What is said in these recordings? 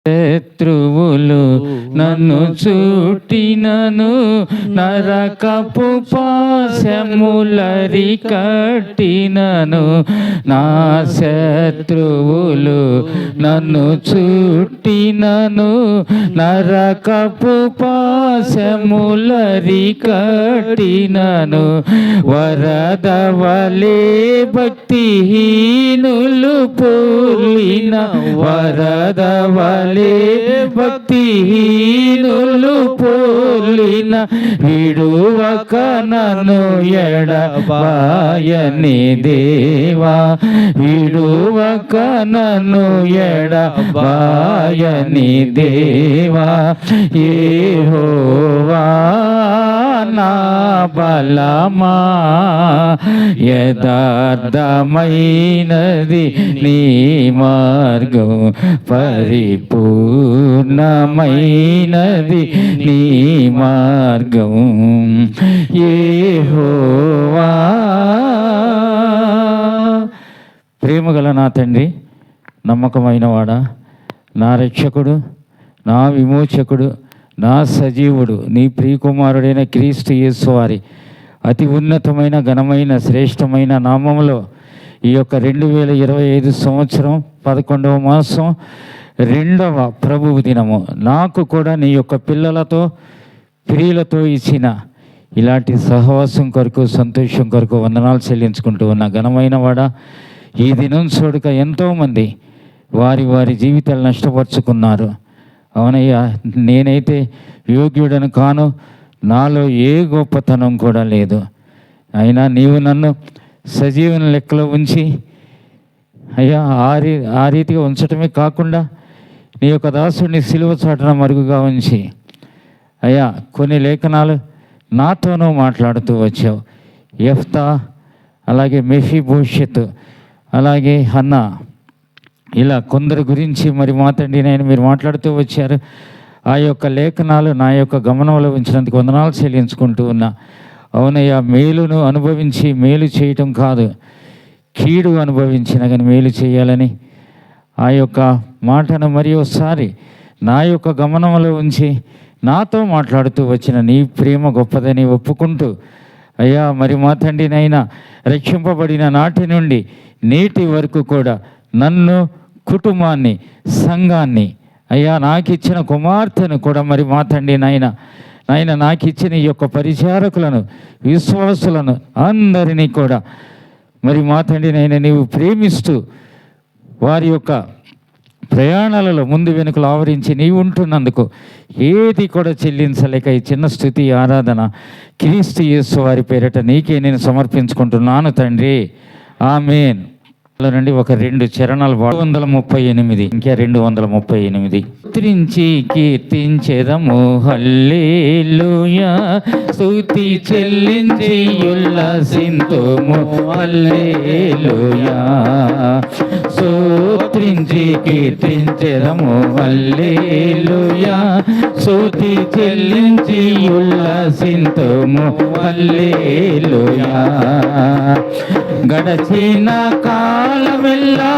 శత్రువులు నన్ను చుట్టినను, నరకపు పాశములరి కట్టినను. నా శత్రువులు నన్ను చుట్టినను, నరకపు పాశములరి కట్టినను. వరద వలే భక్తిహీనులు పోలిన, వరద వలే భక్తిహీనులు పోలిన, విడువక నన్ను ఎడబాయని దేవా, విడువక నన్ను ఎడబాయని దేవా. యెహోవా నా బలమా, యథార్థమైనది నీ మార్గం, పరిపూర్ణమైనది నీ మార్గం. యెహోవా. ప్రేమగల నా తండ్రి, నమ్మకమైన వాడా, నా రక్షకుడు, నా విమోచకుడు, నా సజీవుడు, నీ ప్రియకుమారుడైన క్రీస్తు యేసు వారి అతి ఉన్నతమైన ఘనమైన శ్రేష్టమైన నామములో ఈ యొక్క 2025 సంవత్సరం 11వ మాసం 2వ ప్రభువు దినము నాకు కూడా నీ యొక్క పిల్లలతో ప్రియులతో ఇచ్చిన ఇలాంటి సహవాసం కొరకు, సంతోషం కొరకు వందనాలు చెల్లించుకుంటూ ఉన్న ఘనమైన వాడా, ఈ దినం చూడక ఎంతోమంది వారి వారి జీవితాలు నష్టపరుచుకున్నారు. అవునయ్యా, నేనైతే యోగ్యుడను కాను, నాలో ఏ గొప్పతనం కూడా లేదు. అయినా నీవు నన్ను సజీవన లెక్కలో ఉంచి అయ్యా ఆ రీతిగా ఉంచటమే కాకుండా నీ యొక్క దాసుడిని సిలువ చాటున మరుగుగా ఉంచి అయ్యా కొన్ని లేఖనాలు నాతోనూ మాట్లాడుతూ వచ్చావు. యెఫ్తా, అలాగే మెఫీబోషెత్, అలాగే హన్నా, ఇలా కొందరు గురించి మరి మా తండ్రి నేను మీరు మాట్లాడుతూ వచ్చారు. ఆ యొక్క లేఖనాలు నా యొక్క గమనంలో ఉంచినందుకు వందనాలు చెల్లించుకుంటూ ఉన్నా. అవునయ్యా, మేలును అనుభవించి మేలు చేయటం కాదు, కీడు అనుభవించిన కానీ మేలు చేయాలని ఆ యొక్క మాటను మరి ఒకసారి నా యొక్క గమనంలో ఉంచి నాతో మాట్లాడుతూ వచ్చిన నీ ప్రేమ గొప్పదని ఒప్పుకుంటూ అయ్యా మరి మా తండ్రినైనా రక్షింపబడిన నాటి నుండి నేటి వరకు కూడా నన్ను, కుటుంబాన్ని, సంఘాన్ని, అయ్యా నాకు ఇచ్చిన కుమార్తెను కూడా మరి మా తండ్రి నాయన నాకు ఇచ్చిన ఈ యొక్క పరిచారకులను, విశ్వాసులను అందరినీ కూడా మరి మా తండ్రి నాయన నీవు ప్రేమిస్తూ వారి యొక్క ప్రయాణాలలో ముందు వెనుకలు ఆవరించి నీవు ఉంటున్నందుకు ఏది కూడా చెల్లించలేక ఈ చిన్న స్తుతి ఆరాధన క్రీస్తు యేసు వారి పేరిట నీకే నేను సమర్పించుకుంటున్నాను తండ్రి. ఆమేన్. రండి, ఒక 2 చరణాలు 238, ఇంకా 238. స్తుతించి కీర్తించెదము హల్లెలూయా, స్తుతి చెల్లించి ఉల్లసింతుము హల్లెలూయా. స్తుతించి కీర్తించెదము హల్లెలూయా, స్తుతి చెల్లించి ఉల్లసింతుము హల్లెలూయా. గడచిన కాలమెల్లా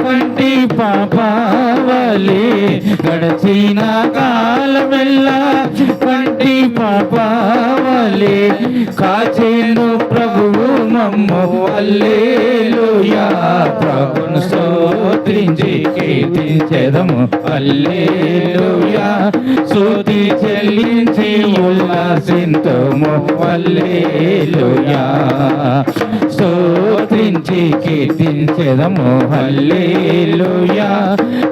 కంటి పాపవలే, గడచిన కాలమెల్లా కంటి పాపవలే, కాచేను ప్రభువు మమ్ము హల్లెలూయా. ప్రభును స్తుతించి కీర్తించెదము హల్లెలూయా, స్తుతి చెల్లించి ఉల్లసింతుము హల్లెలూయా. స్తుతించి కీర్తించెదము హల్లెలూయా,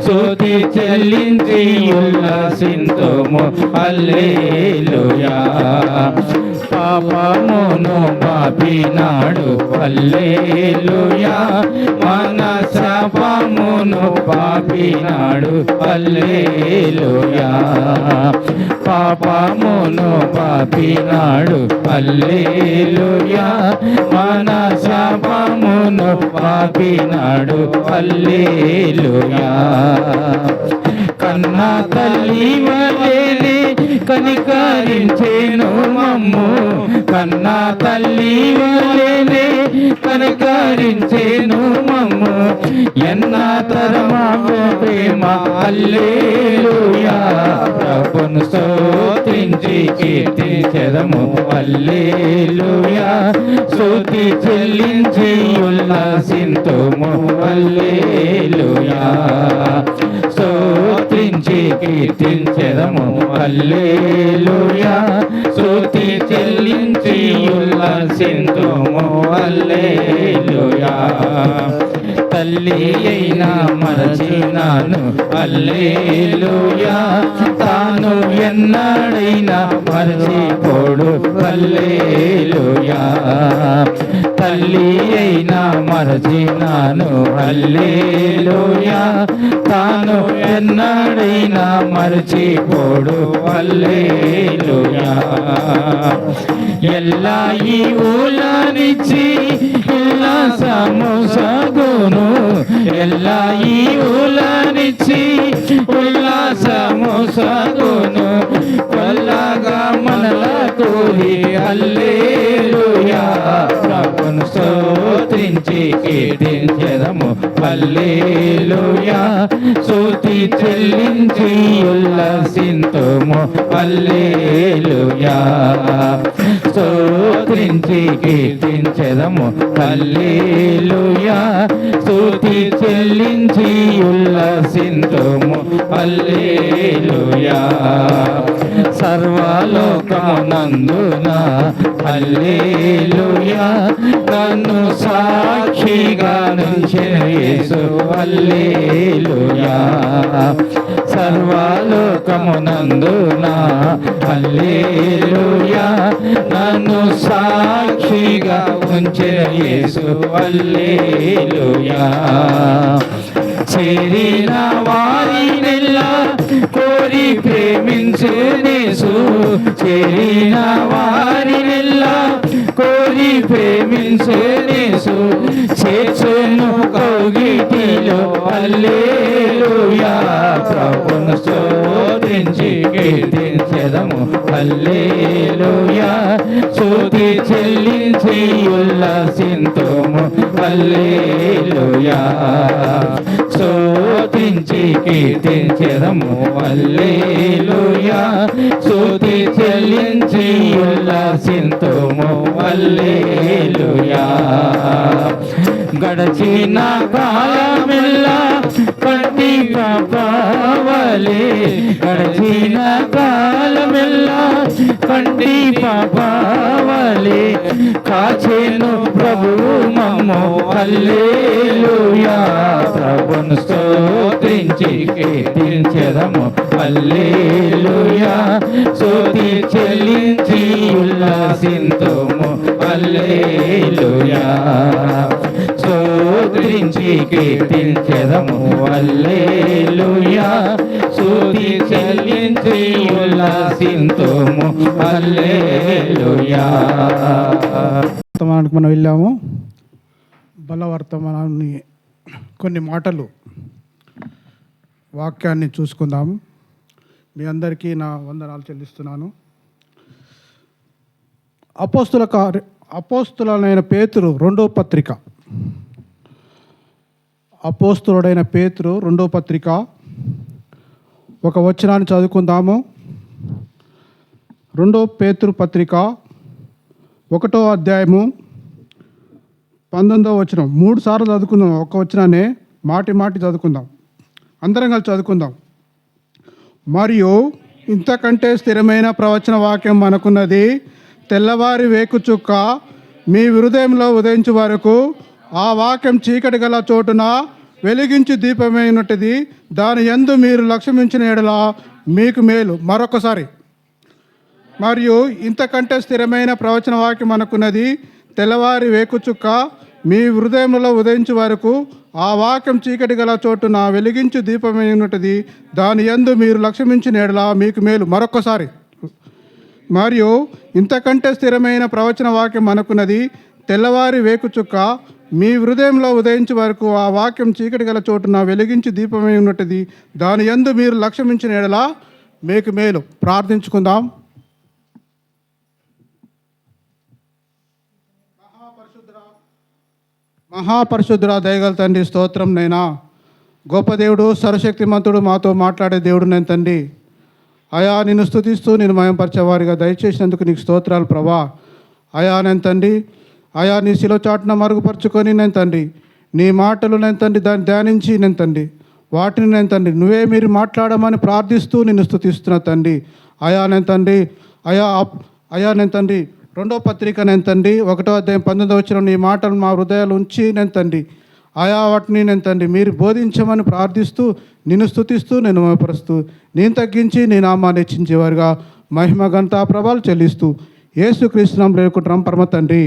స్తుతి చెల్లించి ఉల్లసింతుము హల్లెలూయా. పాపమును పాపినాడు హల్లెలూయా, మన శాపమును పాపినాడు హల్లెలూయా. పాపమును పాపినాడు హల్లెలూయా, మన శాపమును పాపినాడు హల్లెలూయా. కన్నా తల్లి వలెనే కనికరించెను మమ్ము, కన్నా తల్లి వలెనే కనికరించెను మమ్ము, ఎన్న తరమా ప్రేమ హల్లెలూయా. ప్రభువును స్తుతించి కీర్తించెదము. హల్లెలూయా స్తుతి చెల్లించి ఉల్లాసింతుము. హల్లెలూయా స్తుతించి కీర్తించెదము. హల్లెలూయా స్తుతి చెల్లించి ఉల్లాసింతుము. హల్లెలూయా తల్లి అయినా మరచినాను. హల్లెలూయా తాను ఎన్నడైనా మరచిపోడు. హల్లెలూయా తల్లి అయినా మరచినాను. హల్లెలూయా తాను ఎన్నడైనా మరచిపోడు. హల్లెలూయా ఎల్లా ఈ ఊలనిచ్చి ఉల్లాసము సాగును. ఎల్లా ఈ ఊలనిచ్చి ఉల్లాసము సాగును. కొల్లగా మనల కూలి. హల్లెలూయా ప్రభువును స్తుతించి కీర్తించెదము. హల్లెలూయా స్తుతి చెల్లించి ఉల్లాసింతుము. హల్లెలూయా స్తుతించి కీర్తించెదము. హల్లెలూయా స్తుతి చెల్లించి ఉల్లాసింతుము. హల్లెలూయా సర్వలోకమునందున హల్లెలూయా నన్ను సాక్షిగా నుంచెను యేసు. హల్లెలూయా సర్వలోకమునందున హల్లెలూయా నన్ను సాక్షిగా ఉంచెను యేసు. హల్లెలూయా చేరిన వారినెల్లా కోరి ప్రేమించేసు. చేరిన వారినెల్లా కోరి ప్రేమించేసు. చేర్చును కౌగిటిలో. హల్లెలూయా ప్రభువును స్తుతించి కీర్తించెదము. హల్లెలూయా స్తుతి చెల్లించి ఉల్లాసింతుము. హల్లెలూయా స్తుతించి కీర్తించెదము. హల్లెలూయా స్తుతి చెల్లించి ఉల్లాసింతుము. హల్లెలూయా గడచిన కాలమెల్లా కంటి పాపవలే. గడచిన కాలమెల్లా కంటి పాపవలే కాచెను ప్రభువు మమ్ము. హల్లెలూయా ప్రభువును స్తుతించి కీర్తించెదము. హల్లెలూయా స్తుతి చెల్లించి ఉల్లాసింతుము. హల్లెలూయా స్తుతించి కీర్తించెదము. హల్లెలూయా స్తుతి చెల్లించి ఉల్లాసింతుము. హల్లెలూయా వర్తమానానికి మనం వెళ్ళాము. బలవర్తమానాన్ని కొన్ని మాటలు వాక్యాన్ని చూసుకుందాము. మీ అందరికీ నా వందనాలు చెల్లిస్తున్నాను. అపోస్తులైన పేతురు రెండో పత్రిక. అపోస్తులుడైన పేతురు రెండో పత్రిక ఒక వచనాన్ని చదువుకుందాము. రెండో పేతురు పత్రిక 1వ అధ్యాయము 19వ వచనం. 3 సార్లు చదువుకుందాం. ఒక వచనాన్ని మాటి చదువుకుందాం. అందరం కలిసి చదువుకుందాం. మరియు ఇంతకంటే స్థిరమైన ప్రవచన వాక్యం మనకున్నది. తెల్లవారి వేకుచుక్క మీ హృదయంలో ఉదయించు వరకు ఆ వాక్యం చీకటి గల చోటున వెలిగించి దీపమైనట్టుది. దాని యందు మీరు లక్ష్యమించిన ఎడల మీకు మేలు. మరొకసారి. మరియు ఇంతకంటే స్థిరమైన ప్రవచన వాక్యం మనకున్నది. తెల్లవారి వేకుచుక్క మీ హృదయంలో ఉదయించు వరకు ఆ వాక్యం చీకటి గల చోటున వెలిగించు దీపమైనట్టుది. దాని యందు మీరు లక్ష్యమించిన ఎడల మీకు మేలు. మరొకసారి. మరియు ఇంతకంటే స్థిరమైన ప్రవచన వాక్యం మనకున్నది. తెల్లవారి వేకుచుక్క మీ హృదయంలో ఉదయించే వరకు ఆ వాక్యం చీకటి గల చోటున వెలిగించి దీపమై ఉన్నట్టుది. దాని యందు మీరు లక్ష్యమించిన ఎడల మీకు మేలు. ప్రార్థించుకుందాం. మహాపరిశుద్ధుడ దయగల తండ్రి, స్తోత్రం నైనా. గొప్ప దేవుడు, సర్వశక్తిమంతుడు, మాతో మాట్లాడే దేవుడు నేను తండ్రి. అయా నిన్ను స్తుతిస్తూ నేను మయంపరిచేవారిగా దయచేసినందుకు నీకు స్తోత్రాలు ప్రభా. అయా నేను తండ్రి, అయా నీ శిలో చాటున మరుగుపరుచుకొని నేను తండ్రి నీ మాటలు నేను తండ్రి దాన్ని ధ్యానించి నేను తండ్రి వాటిని నేను తండ్రి నువ్వే మీరు మాట్లాడమని ప్రార్థిస్తూ నిన్ను స్తుతిస్తున్నా తండ్రి. అయా నేను తండ్రి, అయా నేను తండ్రి 2వ పత్రిక నేను తండ్రి 1వ అధ్యాయం 19వ వచనం నీ మాటలు మా హృదయాలు ఉంచి నేను తండ్రి ఆయా వాటిని నేను తండ్రి మీరు బోధించమని ప్రార్థిస్తూ నిన్ను స్తుతిస్తూ నేను మహిమపరుస్తూ నేను తగ్గించి నీ నామాన్ని హెచ్చించేవారుగా మహిమ ఘనత ప్రభావాలు చెల్లిస్తూ యేసుక్రీస్తు నామములో వేడుకుంటున్నాం పరమ తండ్రి.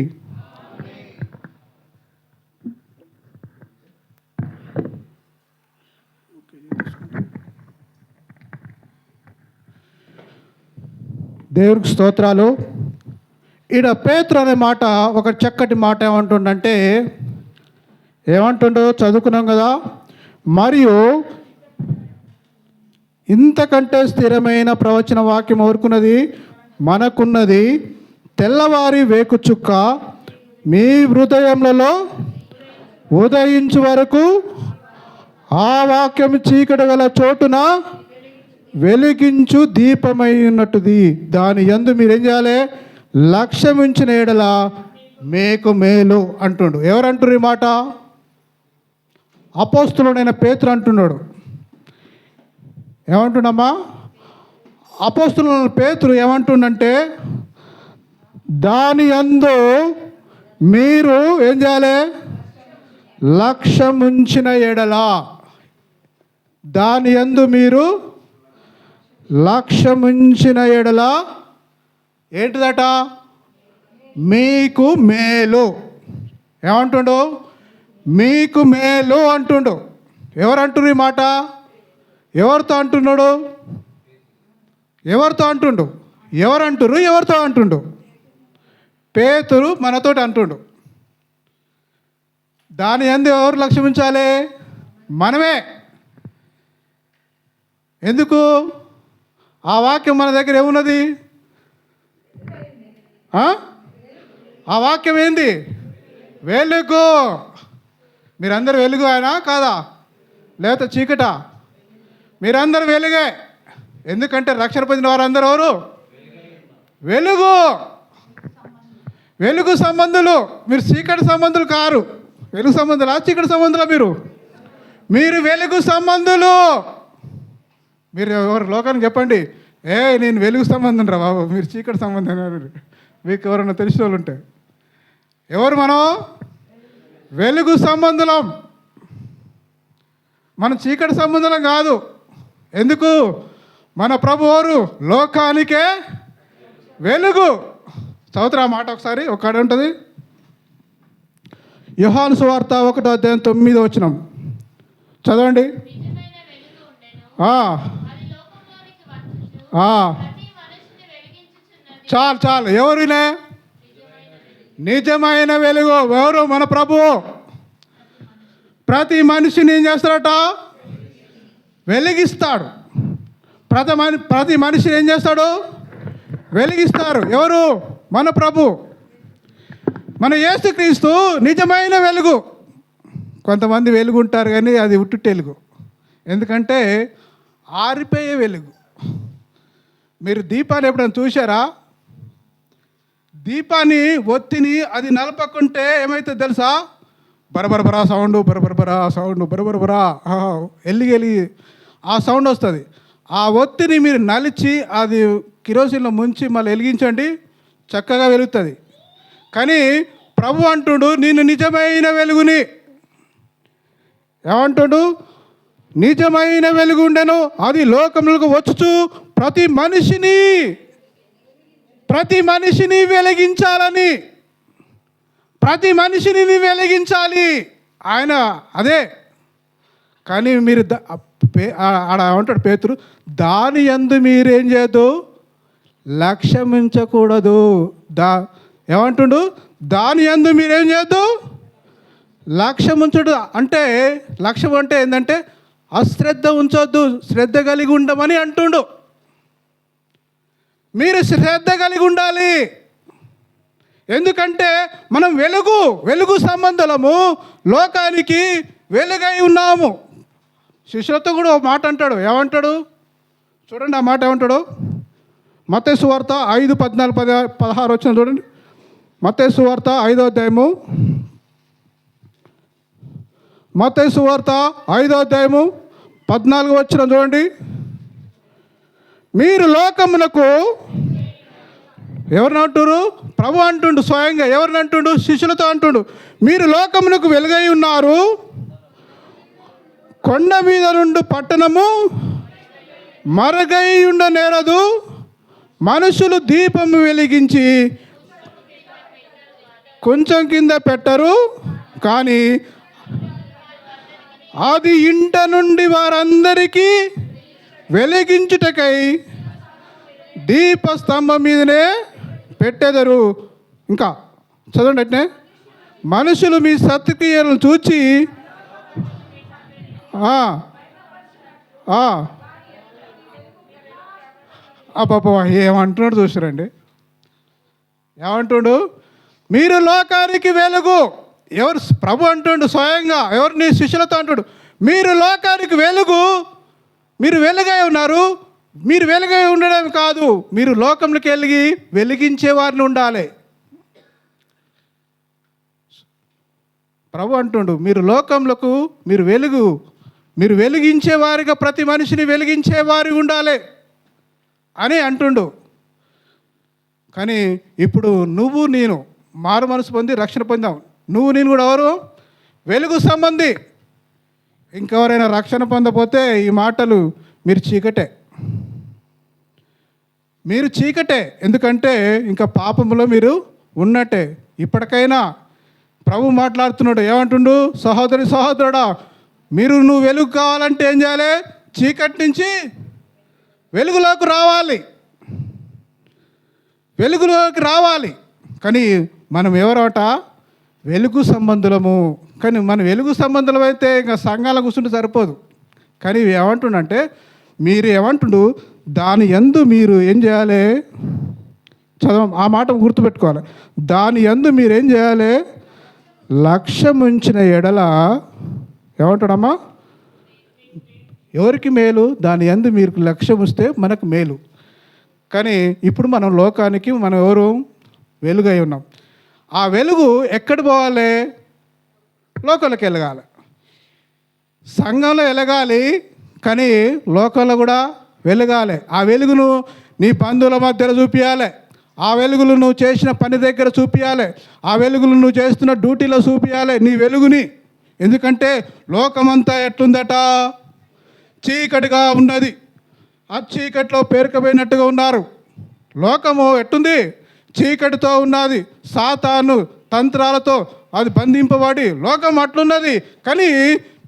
దేవుడికి స్తోత్రాలు. ఈడ పేతురు అనే మాట ఒక చక్కటి మాట ఏమంటుండంటే ఏమంటుండో చదువుకున్నాం కదా. మరియు ఇంతకంటే స్థిరమైన ప్రవచన వాక్యం ఊరుకున్నది మనకున్నది, తెల్లవారి వేకుచుక్క మీ హృదయములలో ఉదయించు వరకు ఆ వాక్యం చీకటి గల చోటున వెలిగించు దీపమై ఉన్నట్టుది. దాని యందు మీరేం చేయాలి? లక్ష్యముంచిన ఎడల మీకు మేలు అంటుండు. ఎవరంటారు ఈ మాట? అపోస్తులుడైన పేతురు అంటున్నాడు. ఏమంటున్నామా? అపోస్తులుడైన పేతురు ఏమంటుండంటే దాని యందు మీరు ఏం చేయాలి? లక్ష్యముంచిన ఎడల, దాని యందు మీరు లక్ష్యముంచిన ఎడల ఏంటిదట? మీకు మేలు. ఏమంటుండు? మీకు మేలు అంటుండు. ఎవరు అంటున్నారు ఈ మాట? ఎవరితో అంటున్నాడు? ఎవరితో అంటుండు? ఎవరంటురు? ఎవరితో అంటుండు? పేతురు మనతోటి అంటుండు. దాని యందు ఎవరు లక్ష్యం ఉంచాలి? మనమే. ఎందుకు? ఆ వాక్యం మన దగ్గర ఏమున్నది? ఆ వాక్యం ఏంది? వెలుగు. మీరందరూ వెలుగు ఆయన కాదా? లేకపోతే చీకట? మీరందరూ వెలుగే. ఎందుకంటే రక్షణ పొందిన వారందరూ ఎవరు? వెలుగు. వెలుగు సంబంధులు. మీరు చీకటి సంబంధులు కారు. వెలుగు సంబంధులా చీకటి సంబంధులా? మీరు వెలుగు సంబంధులు. మీరు ఎవరు లోకానికి చెప్పండి, నేను వెలుగు సంబంధం రా బాబు, మీరు చీకటి సంబంధం. మీకు ఎవరన్నా తెలిసిన వాళ్ళు ఉంటే ఎవరు? మనం వెలుగు సంబంధులం. మన చీకటి సంబంధులం కాదు. ఎందుకు? మన ప్రభు ఎవరు? లోకానికే వెలుగు. చదువుతారా మాట ఒకసారి? ఒక్కడ ఉంటుంది. యోహాను సువార్త 1వ అధ్యాయం 9వ వచనం చదవండి. చాలు. ఎవరినే? నిజమైన వెలుగు. ఎవరు? మన ప్రభువు. ప్రతి మనిషిని ఏం చేస్తాడట? వెలిగిస్తాడు. ప్రతి మనిషిని ఏం చేస్తాడు? వెలిగిస్తారు. ఎవరు? మన ప్రభు, మన యేసుక్రీస్తు నిజమైన వెలుగు. కొంతమంది వెలుగు ఉంటారు కానీ అది ఉట్టు వెలుగు. ఎందుకంటే ఆరిపోయే వెలుగు. మీరు దీపాన్ని ఎప్పుడైనా చూసారా? దీపాన్ని ఒత్తిని అది నలపకుంటే ఏమైతుంది తెలుసా? బరబరబరా సౌండ్, బరబరబరా సౌండ్, బరబరబరా ఎల్లి ఆ సౌండ్ వస్తుంది. ఆ ఒత్తిని మీరు నలిచి అది కిరోసిన్లో ముంచి మళ్ళీ వెలిగించండి, చక్కగా వెలుగుతుంది. కానీ ప్రభు అంటుడు నేను నిజమైన వెలుగుని. ఏమంటుడు? నిజమైన వెలుగు ఉండెను, అది లోకములకు వచ్చుచు ప్రతి మనిషిని వెలిగించాలని. ప్రతి మనిషిని వెలిగించాలి ఆయన. అదే. కానీ మీరు ఆడ ఏమంటాడు పేతురు? దాని యందు మీరేం చేయదు? లక్ష్యమించకూడదు. ఏమంటుండు? దాని యందు మీరేం చేయొద్దు? లక్ష్యం ఉంచడు. అంటే లక్ష్యం అంటే ఏంటంటే అశ్రద్ధ ఉంచొద్దు, శ్రద్ధ కలిగి ఉండమని అంటుండు. మీరు శ్రద్ధ కలిగి ఉండాలి. ఎందుకంటే మనం వెలుగు సంబంధులము, లోకానికి వెలుగై ఉన్నాము. శిష్యులతో కూడా ఒక మాట అంటాడు. ఏమంటాడు? చూడండి ఆ మాట ఏమంటాడు. మత్తయి సువార్త 5:14-16 వచ్చిన చూడండి. మత్తయి సువార్త 5వ అధ్యాయము, మత్తయి సువార్త 5వ అధ్యాయము 14 వచ్చిన చూడండి. మీరు లోకమునకు, ఎవరిని అంటున్నారు? ప్రభు అంటుండు స్వయంగా. ఎవరిని అంటుండు? శిష్యులతో అంటుండు, మీరు లోకమునకు వెలుగై ఉన్నారు. కొండ మీద నుండి పట్టణము మరుగై ఉండనేరదు. మనుషులు దీపము వెలిగించి కొంచెం కింద పెట్టరు, కానీ అది ఇంట నుండి వారందరికీ వెలిగించుటకై దీపస్తంభం మీదనే పెట్టెదరు. ఇంకా చదవండి అట్నే. మనుషులు మీ సత్క్రియలను చూచి అబ్బా ఏమంటున్నాడు చూసారండి. ఏమంటుడు? మీరు లోకానికి వెలుగు. ఎవరు? ప్రభు అంటుండు స్వయంగా. ఎవరిని? శిష్యులతో అంటుడు, మీరు లోకానికి వెలుగు. మీరు వెలుగై ఉన్నారు. మీరు వెలుగై ఉండడం కాదు, మీరు లోకంలోకి వెళ్ళి వెలిగించే వారిని ఉండాలి. ప్రభు అంటుండు, మీరు లోకంలోకి మీరు వెలుగు, మీరు వెలిగించే వారిగా ప్రతి మనిషిని వెలిగించే వారి ఉండాలి అని అంటుండు. కానీ ఇప్పుడు నువ్వు నేను మారు మనసు పొంది రక్షణ పొందాం. నువ్వు నేను కూడా ఎవరు? వెలుగు సంబంధి. ఇంకెవరైనా రక్షణ పొందపోతే ఈ మాటలు మీరు చీకటే, మీరు చీకటే. ఎందుకంటే ఇంకా పాపంలో మీరు ఉన్నట్టే. ఇప్పటికైనా ప్రభు మాట్లాడుతున్నాడు. ఏమంటుండు? సహోదరి సహోదరుడా, నువ్వు వెలుగు కావాలంటే ఏం చేయాలి? చీకటి నుంచి వెలుగులోకి రావాలి, వెలుగులోకి రావాలి. కానీ మనం ఎవరట? వెలుగు సంబంధులము. కానీ మనం వెలుగు సంబంధులం అయితే ఇంకా సంఘాల కూర్చుంటే సరిపోదు. కానీ ఏమంటుండంటే, మీరు ఏమంటుండు? దాని యందు మీరు ఏం చేయాలి? ఆ మాట గుర్తుపెట్టుకోవాలి. దాని యందు మీరు ఏం చేయాలి? లక్ష్యం ఉంచిన ఎడల ఏమంటాడమ్మా? ఎవరికి మేలు? దాని యందు మీరు లక్ష్యం ఉంచితే మనకు మేలు. కానీ ఇప్పుడు మనం లోకానికి మనం ఎవరు? వెలుగై ఉన్నాం. ఆ వెలుగు ఎక్కడ పోవాలి? లోకంలోకి వెలగాలి, సంఘంలో వెలగాలి. కానీ లోకంలో కూడా వెలగాలి. ఆ వెలుగును నీ బంధువుల మధ్యలో చూపించాలి. ఆ వెలుగులు నువ్వు చేసిన పని దగ్గర చూపించాలి. ఆ వెలుగులు నువ్వు చేస్తున్న డ్యూటీలో చూపించాలి నీ వెలుగుని. ఎందుకంటే లోకమంతా ఎట్లుందట? చీకటిగా ఉన్నది. ఆ చీకటిలో పేరుకపోయినట్టుగా ఉన్నారు. లోకము ఎట్టుంది? చీకటితో ఉన్నది. సాతాను తంత్రాలతో అది బంధింపబడి లోకం అట్లున్నది. కానీ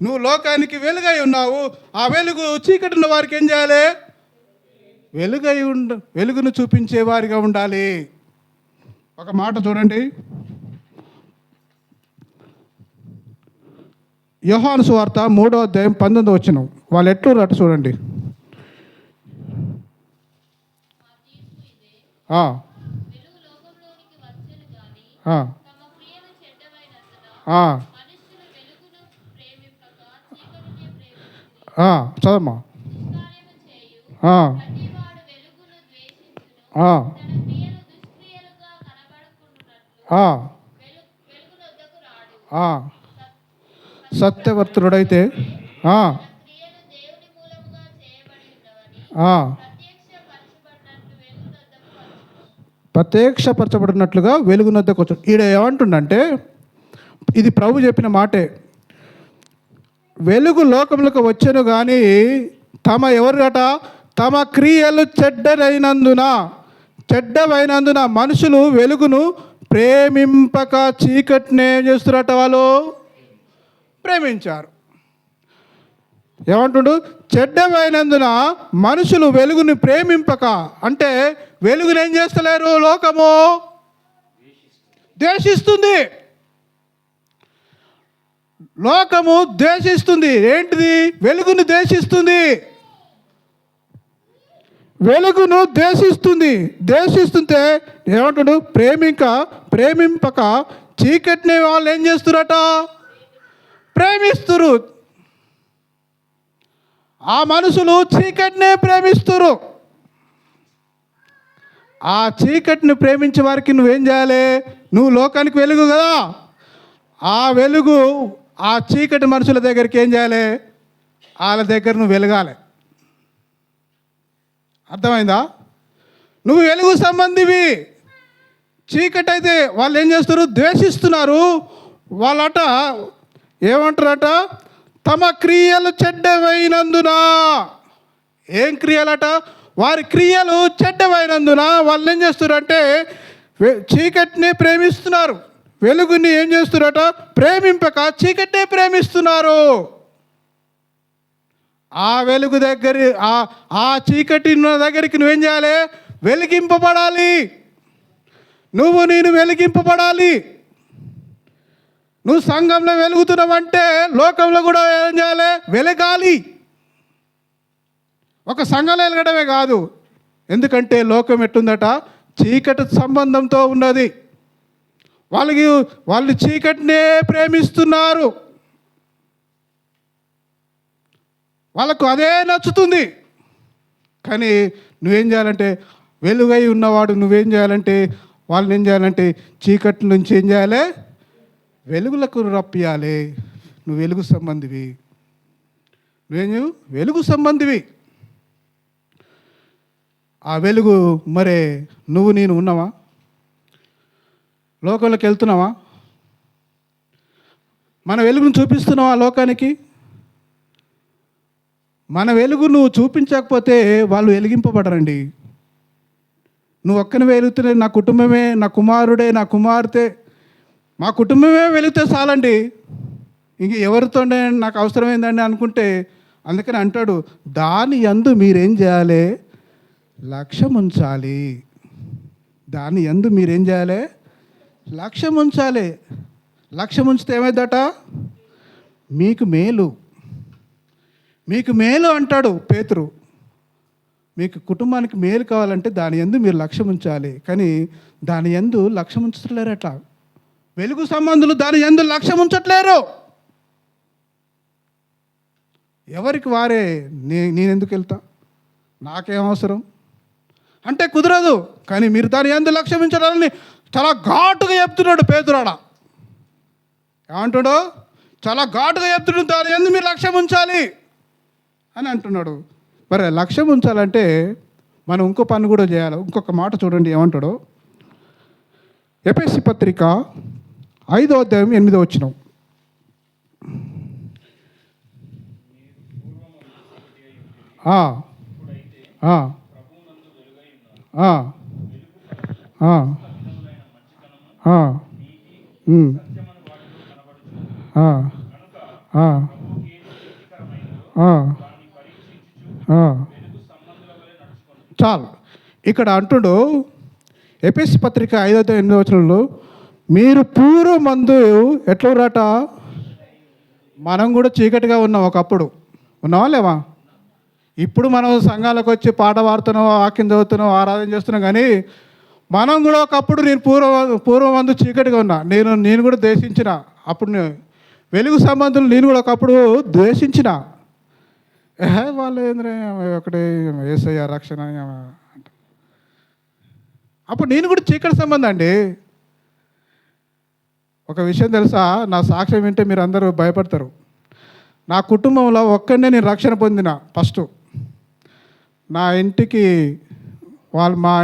నువ్వు లోకానికి వెలుగై ఉన్నావు. ఆ వెలుగు చీకటి ఉన్న వారికి ఏం చేయాలి? వెలుగును చూపించే వారిగా ఉండాలి. ఒక మాట చూడండి, యోహాను సువార్త 3వ అధ్యాయం 19 వచనం. వాళ్ళు ఎట్లు అటు చూడండి. చదమ్మా. సత్యవర్తుడైతే ప్రత్యక్షపరచబడినట్లుగా వెలుగునొద్దకు వచ్చాడు. ఈడ ఏమంటుండంటే, ఇది ప్రభు చెప్పిన మాటే. వెలుగు లోకములకు వచ్చెను కానీ ఎవరుగట? తమ క్రియలు చెడ్డవైనందున మనుషులు వెలుగును ప్రేమింపక చీకటిని ఏం చేస్తున్నట్ట? వాళ్ళు ప్రేమించారు. ఏమంటుండు? చెడ్డవైనందున మనుషులు వెలుగుని ప్రేమింపక. అంటే వెలుగుని ఏం చేస్తలేరు? లోకము ద్వేషిస్తుంది. లోకము ద్వేషిస్తుంది. ఏంటిది? వెలుగును ద్వేషిస్తుంది. వెలుగును ద్వేషిస్తుంటే ఏమంటాడు? ప్రేమింపక చీకటిని వాళ్ళు ఏం చేస్తురట? ప్రేమిస్తురు. ఆ మనుషులు చీకటినే ప్రేమిస్తురు. ఆ చీకటిని ప్రేమించే వారికి నువ్వేం చేయాలి? నువ్వు లోకానికి వెలుగు కదా, ఆ వెలుగు ఆ చీకటి మనుషుల దగ్గరికి ఏం చేయాలి? వాళ్ళ దగ్గర నువ్వు వెలగాలి. అర్థమైందా? నువ్వు వెలుగు సంబంధివి. చీకటి అయితే వాళ్ళు ఏం చేస్తారు? ద్వేషిస్తున్నారు. వాళ్ళట ఏమంటారట? తమ క్రియలు చెడ్డమైనందున. ఏం క్రియలట? వారి క్రియలు చెడ్డమైనందున వాళ్ళు ఏం చేస్తున్నారంటే చీకటిని ప్రేమిస్తున్నారు. వెలుగుని ఏం చేస్తున్నారట? ప్రేమింపక చీకటినే ప్రేమిస్తున్నారు. ఆ వెలుగు దగ్గర ఆ చీకటి దగ్గరికి నువ్వేం చేయాలి? వెలిగింపబడాలి. నేను వెలిగింపబడాలి. నువ్వు సంఘంలో వెలుగుతున్నావంటే లోకంలో కూడా ఏం చేయాలి? వెలగాలి. ఒక సంఘంలో వెలగడమే కాదు. ఎందుకంటే లోకం ఎట్టుందట? చీకటి సంబంధంతో ఉన్నది. వాళ్ళు చీకటినే ప్రేమిస్తున్నారు. వాళ్ళకు అదే నచ్చుతుంది. కానీ నువ్వేం చేయాలంటే, వెలుగై ఉన్నవాడు నువ్వేం చేయాలంటే, వాళ్ళని ఏం చేయాలంటే చీకటి నుంచి ఏం చేయాలి? వెలుగులకు రప్పియాలి. నువ్వు వెలుగు సంబంధివి. వెలుగు సంబంధివి. ఆ వెలుగు మరే నేను ఉన్నావా? లోకంలోకి వెళ్తున్నావా? మన వెలుగును చూపిస్తున్నావా లోకానికి? మన వెలుగు నువ్వు చూపించకపోతే వాళ్ళు వెలిగింపబడరండి. నువ్వు ఒక్కని వెలుగుతున్నా, నా కుటుంబమే, నా కుమారుడే, నా కుమార్తె, మా కుటుంబమే వెలిగితే చాలండి, ఇంక ఎవరితోనే నాకు అవసరమైందండి అనుకుంటే, అందుకని అంటాడు దాని యందు మీరేం చేయాలి? లక్ష్యం ఉంచాలి. దాని యందు మీరేం చేయాలి? లక్ష్యం ఉంచాలి. లక్ష్యం ఉంచితే ఏమైందట? మీకు మేలు అంటాడు పేతురు. మీకు కుటుంబానికి మేలు కావాలంటే దాని యందు మీరు లక్ష్యం ఉంచాలి. కానీ దాని యందు లక్ష్యం ఉంచట్లేరట. వెలుగు సంబంధులు దాని యందు లక్ష్యం ఉంచట్లేరు. ఎవరికి వారే నేనెందుకు వెళ్తా, నాకేం అవసరం అంటే కుదరదు. కానీ మీరు దాని యందు లక్ష్యం ఉంచాలని చాలా ఘాటుగా చెప్తున్నాడు పేతురాడ. ఏమంటాడు? చాలా ఘాటుగా చెప్తున్నాడు, దాని యందు మీరు లక్ష్యం ఉంచాలి అని అంటున్నాడు. మరి లక్ష్యం ఉంచాలంటే మనం ఇంకో పని కూడా చేయాలి. ఇంకొక మాట చూడండి ఏమంటాడో. ఎఫెసీ పత్రిక 5వ అధ్యాయం 8వ వచనం. చాలు. ఇక్కడ అంటుడు ఎఫెసీ పత్రిక 5వ అధ్యాయం 8వ వచనంలో, మీరు పూర్వమందు ఎట్లా రాట? మనం కూడా చీకటిగా ఉన్నాం ఒకప్పుడు. ఉన్నావా లేవా? ఇప్పుడు మనం సంఘాలకు వచ్చి పాట పాడుతున్నాం, వాక్యం చదువుతున్నాం, ఆరాధన చేస్తున్నాం. కానీ మనం కూడా ఒకప్పుడు నేను పూర్వమందు చీకటిగా ఉన్నా. నేను కూడా ద్వేషించిన. అప్పుడు వెలుగు సంబంధులు నేను కూడా ఒకప్పుడు ద్వేషించిన. వాళ్ళు ఏంద్రే ఒకటే యేసయ్య రక్షణ. అప్పుడు నేను కూడా చీకటి సంబంధం అండి. ఒక విషయం తెలుసా? నా సాక్ష్యం వింటే మీరు అందరూ భయపడతారు. నా కుటుంబంలో ఒక్కడనే నేను రక్షణ పొందిన. ఫస్ట్ మా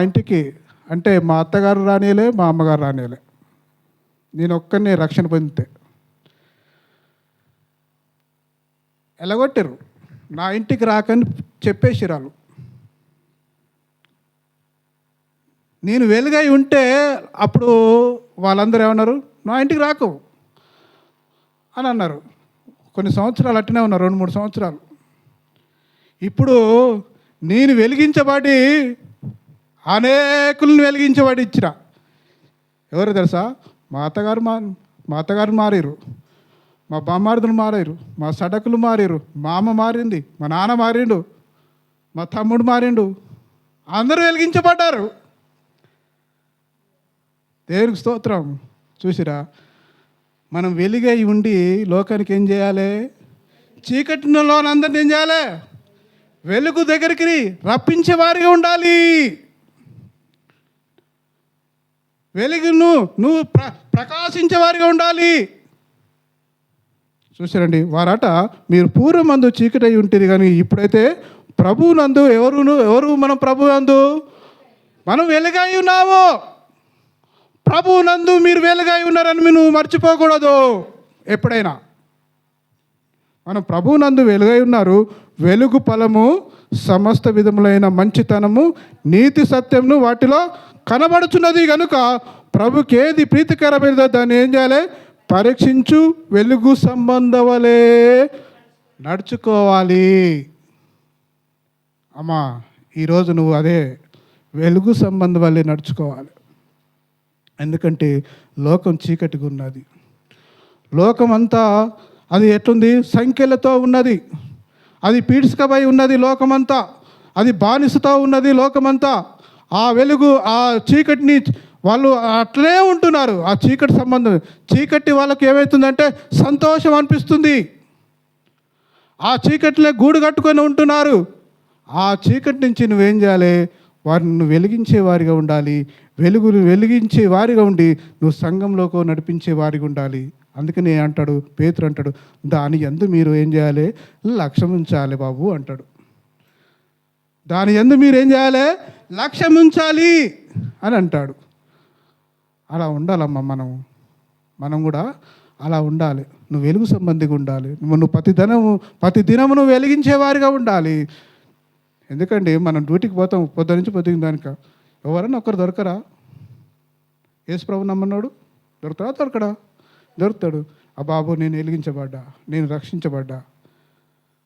ఇంటికి అంటే మా అత్తగారు రానియలే, మా అమ్మగారు రానియలే. నేను ఒక్కనే రక్షణ పొందితే ఎలగొట్టారు. నా ఇంటికి రాకని చెప్పేసిరాలు. నేను వెలుగై ఉంటే అప్పుడు వాళ్ళందరూ ఏమన్నారు? నా ఇంటికి రాకు అని అన్నారు. కొన్ని సంవత్సరాలు అట్టనే ఉన్నారు, 2-3 సంవత్సరాలు. ఇప్పుడు నేను వెలిగించబడి అనేకులను వెలిగించబడి ఇచ్చిన. ఎవరు తెలుసా? మా అత్తగారు మారారు, మా బామ్మారుదులు మారారు, మా సడకులు మారారు, మా అమ్మ మారింది, మా నాన్న మారిండు, మా తమ్ముడు మారిండు. అందరూ వెలిగించబడ్డారు. దేవునికి స్తోత్రం. చూసిరా, మనం వెలుగై ఉండి లోకానికి ఏం చేయాలి? చీకటిలోనందరినీ ఏం చేయాలి? వెలుగు దగ్గరికి రప్పించే వారిగా ఉండాలి. వెలుగును నువ్వు ప్రకాశించే వారిగా ఉండాలి. చూసారండి, వారట మీరు పూర్వమందు చీకటి అయి ఉంటుంది, కానీ ఇప్పుడైతే ప్రభువునందు ఎవరు మనం ప్రభువునందు మనం వెలుగై ఉన్నాము. ప్రభువునందు మీరు వెలుగై ఉన్నారని నువ్వు మర్చిపోకూడదు. ఎప్పుడైనా మనం ప్రభువునందు వెలుగై ఉన్నారు. వెలుగు ఫలము సమస్త విధములైన మంచితనము నీతి సత్యమును వాటిలో కనబడుచున్నది కనుక ప్రభుకి ఏది ప్రీతికరమైనదో దాన్ని ఏం చేయాలి? పరీక్షించు వెలుగు సంబంధవలే నడుచుకోవాలి. అమ్మా, ఈరోజు నువ్వు అదే వెలుగు సంబంధం వల్లే నడుచుకోవాలి. ఎందుకంటే లోకం చీకటిగా ఉన్నది. లోకం అంతా అది ఎట్లుంది? సంఖ్యలతో ఉన్నది. అది పీడ్చుకబై ఉన్నది లోకమంతా. అది బానిసతో ఉన్నది లోకమంతా. ఆ వెలుగు ఆ చీకటిని వాళ్ళు అట్లనే ఉంటున్నారు. ఆ చీకటి సంబంధం, చీకటి వాళ్ళకి ఏమవుతుందంటే సంతోషం అనిపిస్తుంది. ఆ చీకటిలో గూడు కట్టుకొని ఉంటున్నారు. ఆ చీకటి నుంచి నువ్వేం చేయాలి? వారిని వెలిగించే వారిగా ఉండాలి. వెలుగును వెలిగించే వారిగా ఉండి నువ్వు సంఘంలోకి నడిపించే వారిగా ఉండాలి. అందుకని అంటాడు పేతురు, అంటాడు దాని యందు మీరు ఏం చేయాలి? లక్ష్యం ఉంచాలి బాబు అంటాడు. దాని యందు మీరు ఏం చేయాలి? లక్ష్యం ఉంచాలి అని అంటాడు. అలా ఉండాలమ్మా. మనం కూడా అలా ఉండాలి. నువ్వు వెలుగు సంబంధిగా ఉండాలి. నువ్వు ప్రతి దినము నువ్వు వెలిగించేవారిగా ఉండాలి. ఎందుకంటే మనం డ్యూటీకి పోతాం పొద్దు నుంచి పొద్దున్న దానిక. ఎవరన్నా ఒకరు దొరకరా? యేసు ప్రభు నమ్మన్నాడు దొరకడా? దొరుకుతాడు. ఆ బాబు నేను వెలిగించబడ్డా, నేను రక్షించబడ్డా.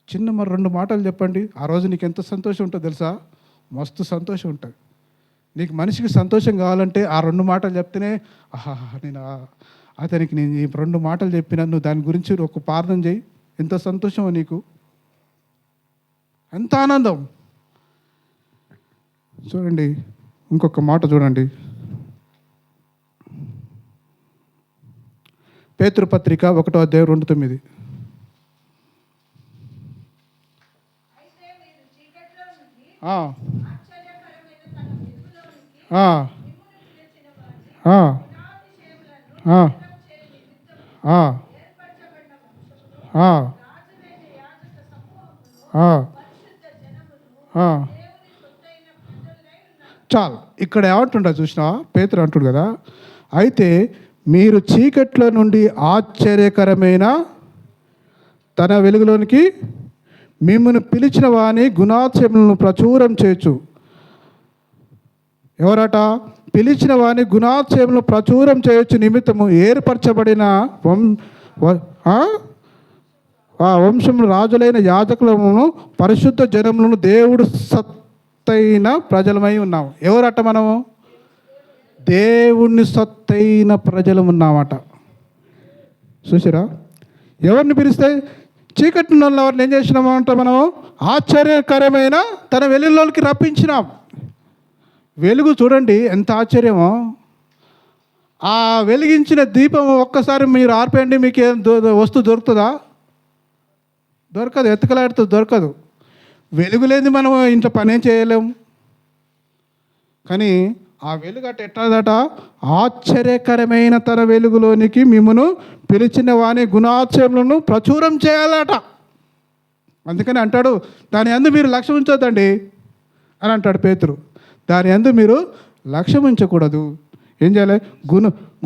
చిన్న 2 మాటలు చెప్పండి, ఆ రోజు నీకు ఎంత సంతోషం ఉంటుందో తెలుసా? మస్తు సంతోషం ఉంటుంది. నీకు మనిషికి సంతోషం కావాలంటే ఆ 2 మాటలు చెప్తేనే, ఆహా నేను అతనికి నేను ఈ 2 మాటలు చెప్పినా, నువ్వు దాని గురించి ఒక ప్రార్థన చేయి, ఎంత సంతోషమో నీకు, ఎంత ఆనందం. చూడండి ఇంకొక మాట చూడండి, పేతురు పత్రిక 1:2-9. చాలు. ఇక్కడ ఏమంటుండో చూసినావా? పేతురు అంటుడు కదా, అయితే మీరు చీకట్లో నుండి ఆశ్చర్యకరమైన తన వెలుగులోనికి మిమ్మల్ని పిలిచిన వాని గుణాత్యములను ప్రచురం చేయొచ్చు. ఎవరట? పిలిచిన వాని గుణాత్యములను ప్రచురం చేయొచ్చు నిమిత్తము ఏర్పరచబడిన వంశములు రాజులైన యాజకులను పరిశుద్ధ జనములను దేవుడు సత్తైన ప్రజలమై ఉన్నాము. ఎవరట? మనము దేవుణ్ణి సత్తైన ప్రజలు ఉన్నామట. చూసారా? ఎవరిని పిలిస్తే చీకటి ఉన్న ఎవరిని ఏం చేసినామంట? మనం ఆశ్చర్యకరమైన తన వెలుగులోకి రప్పించినాం. వెలుగు చూడండి ఎంత ఆశ్చర్యమో. ఆ వెలిగించిన దీపం ఒక్కసారి మీరు ఆర్పేయండి, మీకు ఏం వస్తువు దొరుకుతుందా? దొరకదు. ఎత్తుకలాడితే దొరకదు. వెలుగు లేని మనం ఇంట్లో పనేం చేయలేము. కానీ ఆ వెలుగు అట ఎట్టాదట? ఆశ్చర్యకరమైన తన వెలుగులోనికి మిమ్మను పిలిచిన వాని గుణాశ్చర్యములను ప్రచురం చేయాలట. అందుకని అంటాడు దాని యందు మీరు లక్ష్యం ఉంచొద్దండి అని అంటాడు పేతురు. దాని యందు మీరు లక్ష్యం ఉంచకూడదు. ఏం చేయాలి?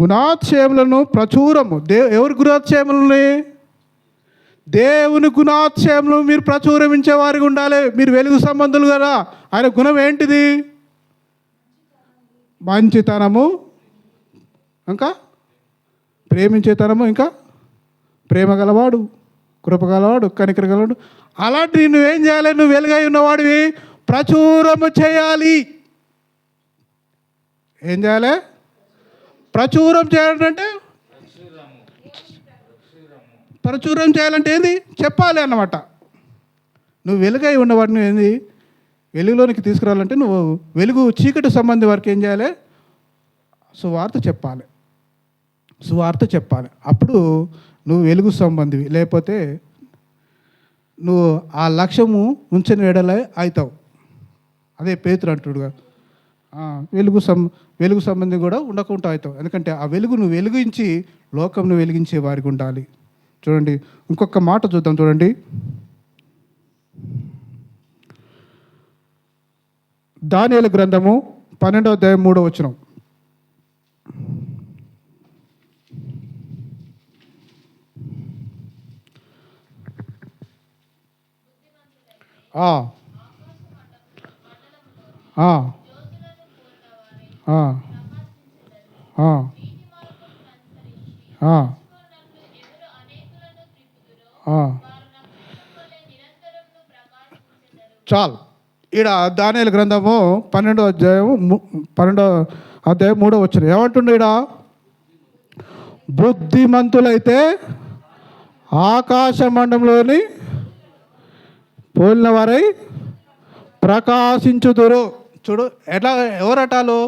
గుణాతిశయములను ప్రచురము. ఎవరి గుణాతిశయములని? దేవుని గుణాతిశయములను మీరు ప్రచురమించే వారికి ఉండాలి. మీరు వెలుగు సంబంధులు కదా. ఆయన గుణం ఏంటిది? మంచితనము, ఇంకా ప్రేమించేతనము, ఇంకా ప్రేమ గలవాడు, కృప గలవాడు, కనికర గలవాడు. అలాంటి నువ్వేం చేయాలి? నువ్వు వెలుగై ఉన్నవాడివి ప్రచురము చేయాలి. ఏం చేయాలి? ప్రచురం చేయాలంటే, ప్రచురం చేయాలంటే ఏంది? చెప్పాలి అన్నమాట. నువ్వు వెలుగై ఉన్నవాడిని ఏంది? వెలుగులోనికి తీసుకురావాలంటే నువ్వు వెలుగు చీకటి సంబంధి వరకు ఏం చేయాలి? సువార్త చెప్పాలి. సువార్త చెప్పాలి. అప్పుడు నువ్వు వెలుగు సంబంధివి. లేకపోతే నువ్వు ఆ లక్ష్యము ఉంచిన వేడలే అవుతావు. అదే పేతురు అంటుడుగా వెలుగు సంబంధం కూడా ఉండకుండా అవుతావు. ఎందుకంటే ఆ వెలుగు నువ్వు వెలిగించి లోకంను వెలిగించే వారికి ఉండాలి. చూడండి, ఇంకొక మాట చూద్దాం. చూడండి, దానియేలు గ్రంథము 12వ అధ్యాయం 3వ వచనం. ఆ ఆ ఆ ఆ ఆ ఆ చాలు. ఈడ దానియేలు గ్రంథము 12వ అధ్యాయం 3వ వచనం ఏమంటుండే ఈడ? బుద్ధిమంతులైతే ఆకాశ మండలంలోని పోలిన వారై ప్రకాశించుదురు. చూడు ఎట్లా, ఎవరటాలు?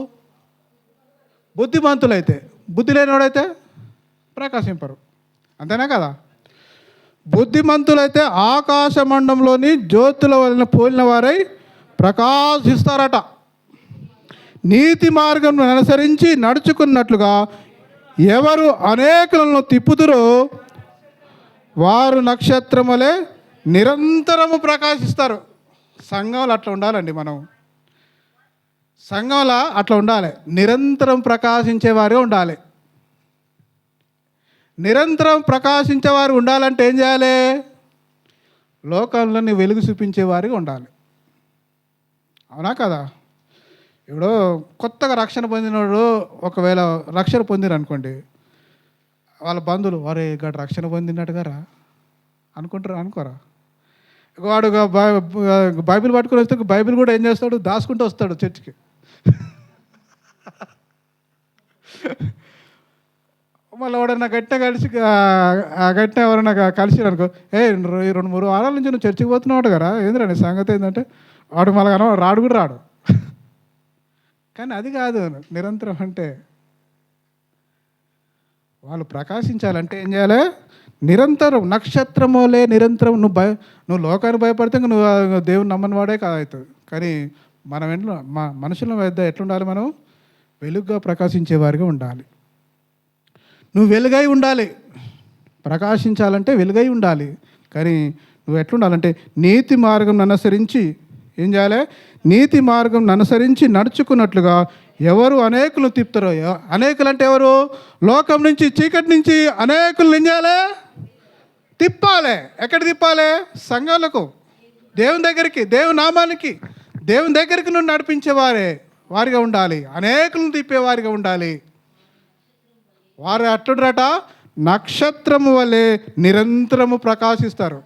బుద్ధిమంతులైతే. బుద్ధి లేనివాడైతే ప్రకాశింపరు. అంతేనా కదా? బుద్ధిమంతులైతే ఆకాశ మండలంలోని జ్యోతుల వలన పోలిన వారై ప్రకాశిస్తారట. నీతి మార్గం అనుసరించి నడుచుకున్నట్లుగా ఎవరు అనేకులను తిప్పుదురో వారు నక్షత్రములే నిరంతరము ప్రకాశిస్తారు. సంఘంలో అట్లా ఉండాలండి. మనం సంఘంలో అట్లా ఉండాలి. నిరంతరం ప్రకాశించేవారే ఉండాలి. నిరంతరం ప్రకాశించేవారు ఉండాలంటే ఏం చేయాలి? లోకంలోని వెలుగు చూపించేవారిగా ఉండాలి. అవునా కదా? ఇప్పుడు కొత్తగా రక్షణ పొందినవాడు ఒకవేళ రక్షణ పొందిరు అనుకోండి, వాళ్ళ బంధువులు వారే గడు రక్షణ పొందినట్టుగారా అనుకుంటారా? అనుకోరా? వాడు బైబిల్ పట్టుకొని వస్తే బైబిల్ కూడా ఏం చేస్తాడు? దాచుకుంటూ వస్తాడు చర్చికి. మళ్ళీ ఎవడన్నా గట్టిగా కలిసి గట్టిగా ఎవరన్నా కలిసిరు అనుకో, 2-3 వారాల నుంచి నువ్వు చర్చికి పోతున్నావు కదా, ఏందిరా నీ సంగతి ఏంటంటే వాడు మళ్ళీ రాడు కూడా రాడు. కానీ అది కాదు నిరంతరం అంటే. వాళ్ళు ప్రకాశించాలంటే ఏం చేయాలి? నిరంతరం నక్షత్రమోలే నిరంతరం. నువ్వు లోకాన్ని భయపడితే నువ్వు దేవుని నమ్మని వాడే కాదవుతుంది. కానీ మనం మనుషుల వద్ద ఎట్లుండాలి? మనం వెలుగుగా ప్రకాశించేవారిగా ఉండాలి. నువ్వు వెలుగై ఉండాలి. ప్రకాశించాలంటే వెలుగై ఉండాలి. కానీ నువ్వు ఎట్లుండాలంటే నీతి మార్గం అనుసరించి ఏం చేయాలి? నీతి మార్గం అనుసరించి నడుచుకున్నట్లుగా ఎవరు అనేకులు తిప్పుతారో. అనేకులు అంటే ఎవరు? లోకం నుంచి, చీకటి నుంచి అనేకులు ఏం చేయాలి? తిప్పాలి. ఎక్కడ తిప్పాలి? సంఘాలకు, దేవుని దగ్గరికి, దేవుని నామానికి, దేవుని దగ్గరికి నువ్వు వారిగా ఉండాలి. అనేకులను తిప్పేవారిగా ఉండాలి. వారు అట్టుడ్రట నక్షత్రము వలె నిరంతరము ప్రకాశిస్తారు.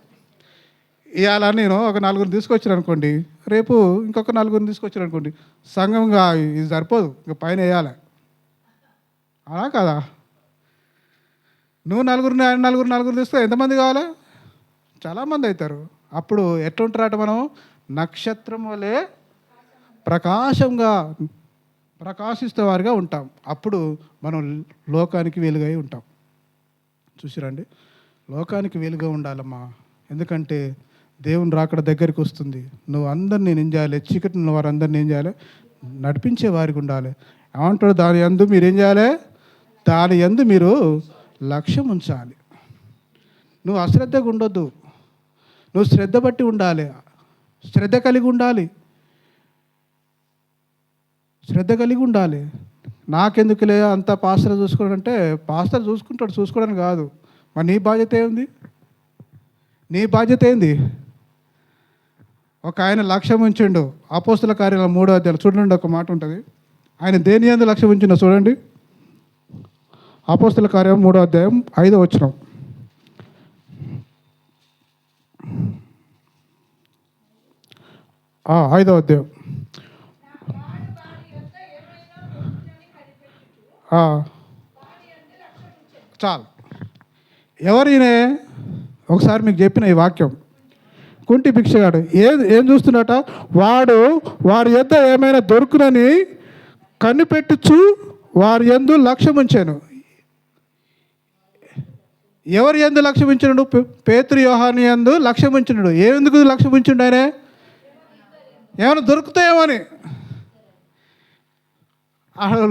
ఇవాళ నేను ఒక 4 తీసుకొచ్చాను అనుకోండి, రేపు ఇంకొక 4 తీసుకొచ్చాను అనుకోండి, సంఘంగా ఇది సరిపోదు, ఇంకా పైన వేయాలి. అలా కదా? నువ్వు 4 తీస్తే ఎంతమంది కావాలి? చాలామంది అవుతారు. అప్పుడు ఎట్లుంటారట? మనం నక్షత్రం వలె ప్రకాశిస్తే వారిగా ఉంటాం. అప్పుడు మనం లోకానికి వెలుగై ఉంటాం. చూసిరండి, లోకానికి వెలుగా ఉండాలమ్మా. ఎందుకంటే దేవుని రాకడ దగ్గరికి వస్తుంది. నువ్వు అందరినీ ఏం చేయాలి? చీకటి ఉన్న వారందరినీ ఏం చేయాలి? నడిపించే వారికి ఉండాలి. ఏమంటాడు? దాని యందు మీరు ఏం చేయాలి? దాని యందు మీరు లక్ష్యం ఉంచాలి. నువ్వు అశ్రద్ధగా ఉండొద్దు. నువ్వు శ్రద్ధ బట్టి ఉండాలి. శ్రద్ధ కలిగి ఉండాలి. నాకెందుకులే అంత పాస్టర్ చూసుకోవాలంటే, పాస్టర్ చూసుకోవడానికి కాదు. మరి నీ బాధ్యత ఏంది? ఒక ఆయన లక్ష్యం ఉంచిండు. అపోస్తుల కార్యాల 3వ అధ్యాయం చూడండి, ఒక మాట ఉంటుంది. ఆయన దేని యందు లక్ష్యం ఉంచిండో చూడండి. అపోస్తుల కార్యం 3వ అధ్యాయం 5వ వచనం. ఐదవ అధ్యాయం. చాలు. ఎవరినే ఒకసారి మీకు చెప్పిన ఈ వాక్యం, కుంటి భిక్షగాడు ఏం చూస్తున్నట? వారి యొద్ద ఏమైనా దొరుకునని కనిపెట్టుచు వారి యందు లక్ష్యం ఉంచాను. ఎవరి యందు లక్ష్యం ఉంచున్నాడు? పేతురు యోహాను యందు లక్ష్యం ఉంచున్నాడు. ఎందుకు లక్ష్యం ఉంచుండు ఆయనే? ఏమైనా దొరుకుతాయేమో అని.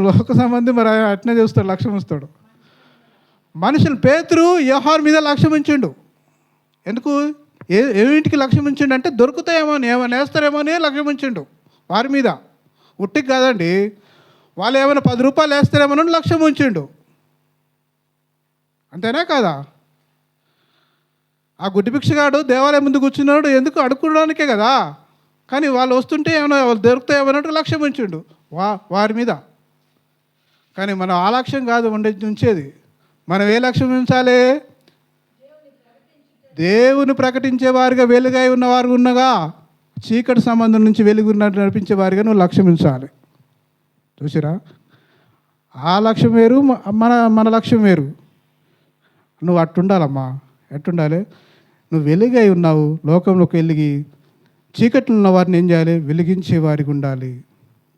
లోక సంబంధి మరి ఆయన అట్నే చూస్తాడు, లక్ష్యం ఉంచుతాడు. మనుషులు పేతురు యోహాను మీద లక్ష్యం ఉంచిండు. ఎందుకు? ఏమింటికి లక్ష్యం ఉంచిండు అంటే దొరుకుతాయేమో అని, ఏమైనా వేస్తారేమో అని లక్ష్యం ఉంచిండు వారి మీద. ఉట్టికి కాదండి, వాళ్ళు ఏమైనా 10 రూపాయలు వేస్తారేమో అని లక్ష్యం ఉంచిండు. అంతేనా కాదా? ఆ గుడ్డి భిక్షగాడు దేవాలయం ముందు కూర్చున్నాడు ఎందుకు? అడుక్కోవడానికే కదా. కానీ వాళ్ళు వస్తుంటే ఏమైనా వాళ్ళు దొరుకుతాయేమన్నట్టు లక్ష్యం ఉంచిండు వారి మీద. కానీ మనం ఆ లక్ష్యం కాదు ఉంచేది. మనం ఏ లక్ష్యం ఉంచాలి? దేవుని ప్రకటించే వారిగా, వెలుగై ఉన్నవారు ఉన్నగా, చీకటి సంబంధం నుంచి వెలుగు నడిపించే వారిగా నువ్వు లక్ష్యం ఉంచాలి. చూసిరా, ఆ లక్ష్యం వేరు, మన లక్ష్యం వేరు. నువ్వు అట్టుండాలమ్మా. ఎట్టుండాలి? నువ్వు వెలుగై ఉన్నావు, లోకంలోకి వెలిగి, చీకట్లో ఉన్న వారిని ఏం చేయాలి? వెలిగించే వారికి ఉండాలి.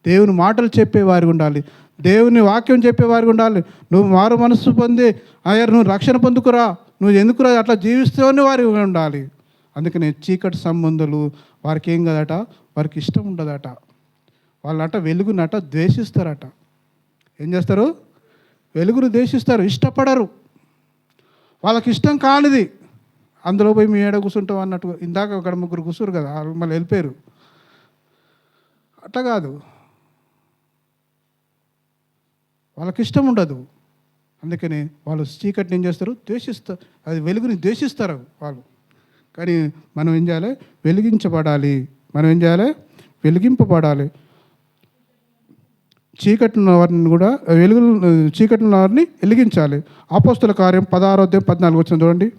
దేవుని మాటలు చెప్పేవారికి ఉండాలి. దేవుని వాక్యం చెప్పేవారికి ఉండాలి. నువ్వు మారు మనస్సు పొంది అయ్యారు, నువ్వు రక్షణ పొందుకురా, నువ్వు ఎందుకురా అట్లా జీవిస్తూనే వారికి ఉండాలి. అందుకని చీకటి సంబంధాలు వారికి ఏం కదట, వారికి ఇష్టం ఉండదట. వాళ్ళట వెలుగునట ద్వేషిస్తారట. ఏం చేస్తారు? వెలుగును ద్వేషిస్తారు, ఇష్టపడరు. వాళ్ళకి ఇష్టం కానిది అందులో పోయి మీ ఏడ కూర్చుంటాం అన్నట్టు. ఇందాక అక్కడ 3 కూర్చురు కదా, మళ్ళీ వెళ్ళిపోయారు. అట్లా కాదు, వాళ్ళకి ఇష్టం ఉండదు. అందుకని వాళ్ళు చీకటిని ఏం చేస్తారు? ద్వేషిస్తారు. అది వెలుగుని ద్వేషిస్తారు వాళ్ళు. కానీ మనం ఏం చేయాలి? వెలిగించబడాలి. మనం ఏం చేయాలి? వెలిగింపబడాలి. చీకటి ఉన్న వారిని కూడా చీకటి ఉన్న వారిని వెలిగించాలి. అపోస్తుల కార్యం 16:14 వచ్చిన చూడండి.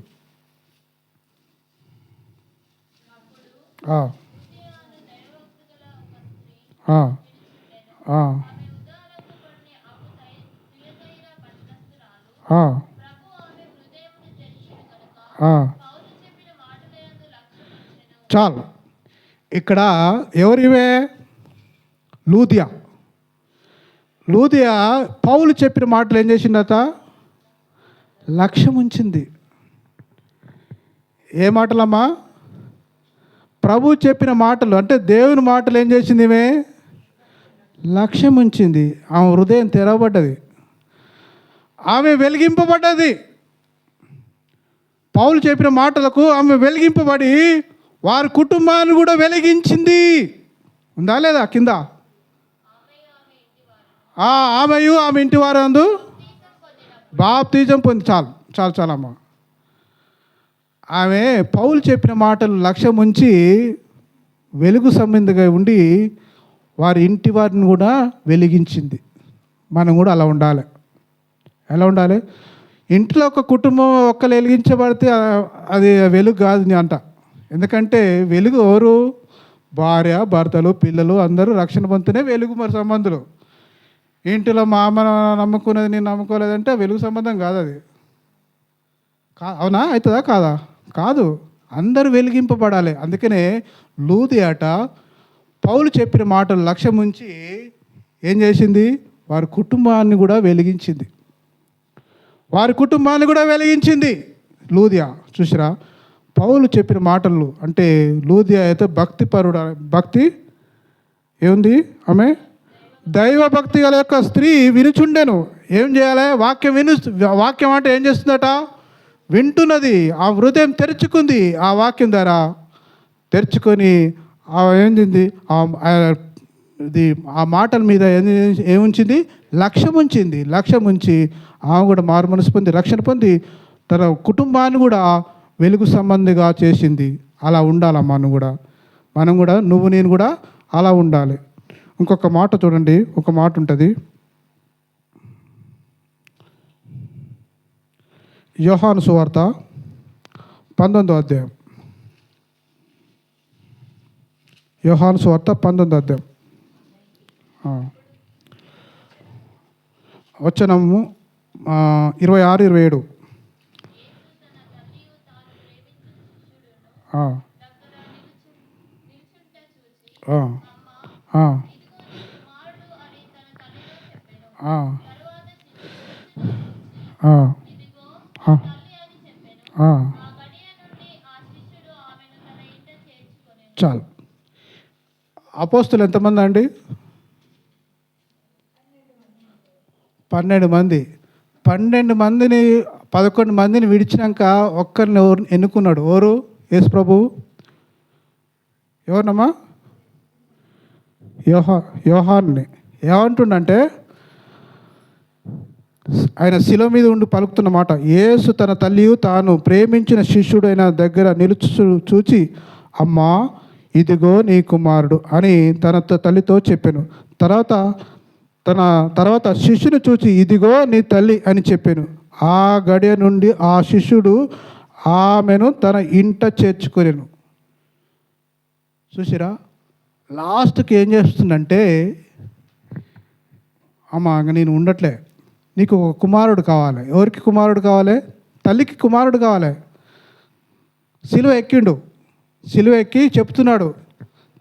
చాలు. ఇక్కడ ఎవరివే? లూదియా. పౌలు చెప్పిన మాటలు ఏం చేసిందట? లక్ష్యం ఉంచింది. ఏ మాటలమ్మా? ప్రభు చెప్పిన మాటలు, అంటే దేవుని మాటలు ఏం చేసింది? ఈమె లక్ష్యం ఉంచింది. ఆమె హృదయం తెరవబడ్డది, ఆమె వెలిగింపబడ్డది. పౌలు చెప్పిన మాటలకు ఆమె వెలిగింపబడి వారి కుటుంబాన్ని కూడా వెలిగించింది. ఉందా లేదా కింద? ఆమెయు ఆమె ఇంటి వారు అందు బాప్తిజం పొంది. చాలమ్మా. ఆమె పౌలు చెప్పిన మాటలు లక్ష్యం ఉంచి వెలుగు సంబంధిగా ఉండి వారి ఇంటి వారిని కూడా వెలిగించింది. మనం కూడా అలా ఉండాలి. ఎలా ఉండాలి? ఇంట్లో ఒక కుటుంబం ఒక్కరు వెలిగించబడితే అది వెలుగు కాదు నీ అంట. ఎందుకంటే వెలుగు ఎవరు? భార్య, భర్తలు, పిల్లలు అందరూ రక్షణ పొందుతూనే వెలుగు. మరి సంబంధులు ఇంటిలో మా అమ్మ నమ్ముకునేది నేను నమ్ముకోలేదంటే వెలుగు సంబంధం కాదు అది. అవునా? అవుతుందా కాదా? కాదు. అందరూ వెలిగింపబడాలి. అందుకనే లూదియాట పౌలు చెప్పిన మాటలు లక్ష్యం ఉంచి ఏం చేసింది? వారి కుటుంబాన్ని కూడా వెలిగించింది. లూదియా. చూసిరా, పౌలు చెప్పిన మాటలు అంటే లూదియా అయితే భక్తి ఏముంది? ఆమె దైవభక్తి గల యొక్క స్త్రీ వినుచుండెను. ఏం చేయాలి? వాక్యం అంటే ఏం చేస్తుందట? వింటున్నది. ఆ హృదయం తెరుచుకుంది. ఆ వాక్యం ద్వారా తెరుచుకొని ఏంది? ఆ మాటల మీద ఏముంచింది? లక్ష్యం ఉంచి ఆమె కూడా మారు మనసు పొంది రక్షణ పొంది తన కుటుంబాన్ని కూడా వెలుగు సంబంధిగా చేసింది. అలా ఉండాలమ్మా. మనం కూడా నువ్వు నేను కూడా అలా ఉండాలి. ఇంకొక మాట చూడండి, ఒక మాట ఉంటుంది. యోహాను సువార్త 19వ అధ్యాయం. యోహాను సువార్త 19వ అధ్యాయం వచనము 26-27. అపోస్తులు ఎంతమంది అండి? 12 మంది. 12 మందిని 11 మందిని విడిచినాక ఒక్కరిని ఎన్నుకున్నాడు. ఎవరు? యేసు ప్రభువు. ఎవరినమ్మా? యోహాన్ని. ఏమంటుండంటే ఆయన శిలువ మీద ఉండి పలుకుతున్న మాట, యేసు తన తల్లియు తాను ప్రేమించిన శిష్యుడైన దగ్గర చూచి, అమ్మా ఇదిగో నీ కుమారుడు అని తన తల్లితో చెప్పాను. తర్వాత శిష్యుని చూచి, ఇదిగో నీ తల్లి అని చెప్పాను. ఆ గడియ నుండి ఆ శిష్యుడు ఆమెను తన ఇంట చేర్చుకొనెను. చూసిరా, లాస్ట్కి ఏం చేస్తుందంటే, అమ్మ నేను ఉండట్లే, నీకు ఒక కుమారుడు కావాలి. ఎవరికి కుమారుడు కావాలి? తల్లికి కుమారుడు కావాలి. సిలువ ఎక్కిండు. సిలువ ఎక్కి చెప్తున్నాడు,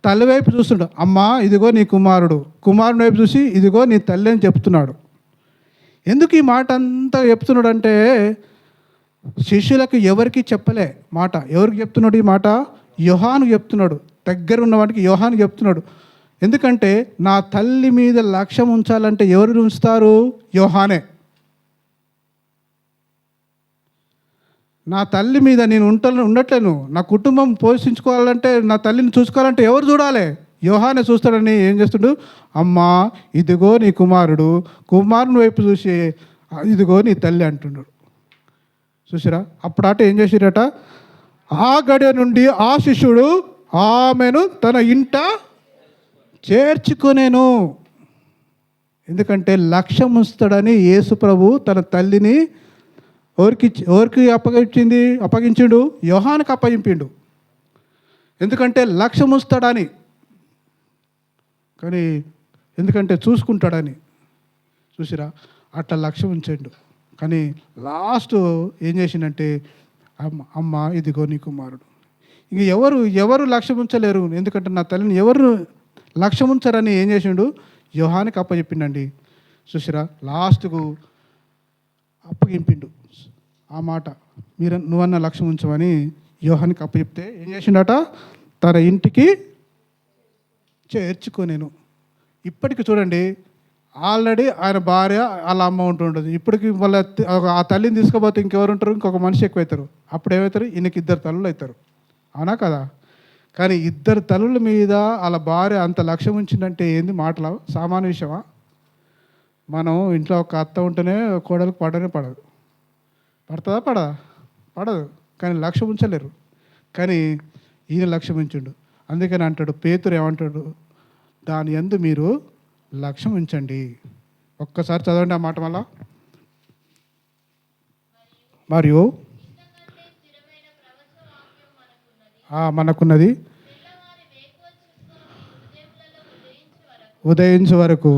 తల్లి వైపు చూస్తున్నాడు, అమ్మా ఇదిగో నీ కుమారుడు. కుమారుని వైపు చూసి ఇదిగో నీ తల్లి అని చెప్తున్నాడు. ఎందుకు ఈ మాట అంతా చెప్తున్నాడు అంటే, శిష్యులకు ఎవరికి చెప్పలే మాట. ఎవరికి చెప్తున్నాడు ఈ మాట? యోహాను చెప్తున్నాడు. దగ్గర ఉన్నవాడికి యోహాను చెప్తున్నాడు. ఎందుకంటే నా తల్లి మీద లక్ష్యం ఉంచాలంటే ఎవరు ఉంచుతారు? యోహానే. నా తల్లి మీద నేను ఉండట్లేను, నా కుటుంబం పోషించుకోవాలంటే, నా తల్లిని చూసుకోవాలంటే ఎవరు చూడాలి? యోహానే చూస్తాడని ఏం చేస్తుడు? అమ్మా ఇదిగో నీ కుమారుడు. కుమారుని వైపు చూసి ఇదిగో నీ తల్లి అంటున్నాడు. చూసిరా, అప్పుడట ఏం చేసిరట, ఆ గడియ నుండి ఆ శిష్యుడు ఆమెను తన ఇంట చేర్చుకొనేను. ఎందుకంటే లక్ష్యం ఉంచుతాడని యేసు ప్రభు తన తల్లిని ఎవరికి అప్పగించిండు? యోహానుకి అప్పగింపిండు. ఎందుకంటే లక్ష్యం ఉంచుతాడని, కానీ ఎందుకంటే చూసుకుంటాడని. చూసిరా, అట్లా లక్ష్యం ఉంచండు. కానీ లాస్ట్ ఏం చేసిండంటే, అమ్మ ఇదిగో నీ కుమారుడు. ఇంక ఎవరు లక్ష్యం ఉంచలేరు. ఎందుకంటే నా తల్లిని ఎవరు లక్ష్యం ఉంచారని ఏం చేసిండు? యోహానికి అప్పచెప్పిండండి. చూసిరా, లాస్ట్కు అప్పగింపిండు. ఆ మాట నువ్వన్న లక్ష్యం ఉంచమని యోహానికి అప్పచెప్తే ఏం చేసిండట? తన ఇంటికి చేర్చుకొనేను. ఇప్పటికి చూడండి, ఆల్రెడీ ఆయన భార్య వాళ్ళ అమ్మ ఉంటుండదు. ఇప్పటికి వాళ్ళ ఆ తల్లిని తీసుకుపోతే ఇంకెవరు ఉంటారు? ఇంకొక మనిషి ఎక్కువవుతారు. అప్పుడు ఏమవుతారు? ఈయనకి 2 తల్లులు అవుతారు. అవునా కదా? కానీ 2 తల్లుల మీద వాళ్ళ భార్య అంత లక్ష్యం ఉంచిందంటే ఏంది మాటలు? సామాన్య విషయమా? మనం ఇంట్లో ఒక అత్త ఉంటేనే కోడలకు పడదు. పడదా? పడదు. కానీ లక్ష్యం ఉంచలేరు. కానీ ఈయన లక్ష్యం ఉంచిండు. అందుకని అంటాడు పేతురు, ఏమంటాడు? దాని యందు మీరు లక్ష్యం ఉంచండి. ఒక్కసారి చదవండి ఆ మాట మళ్ళా. మరియు మనకున్నది ఉదయించు వరకు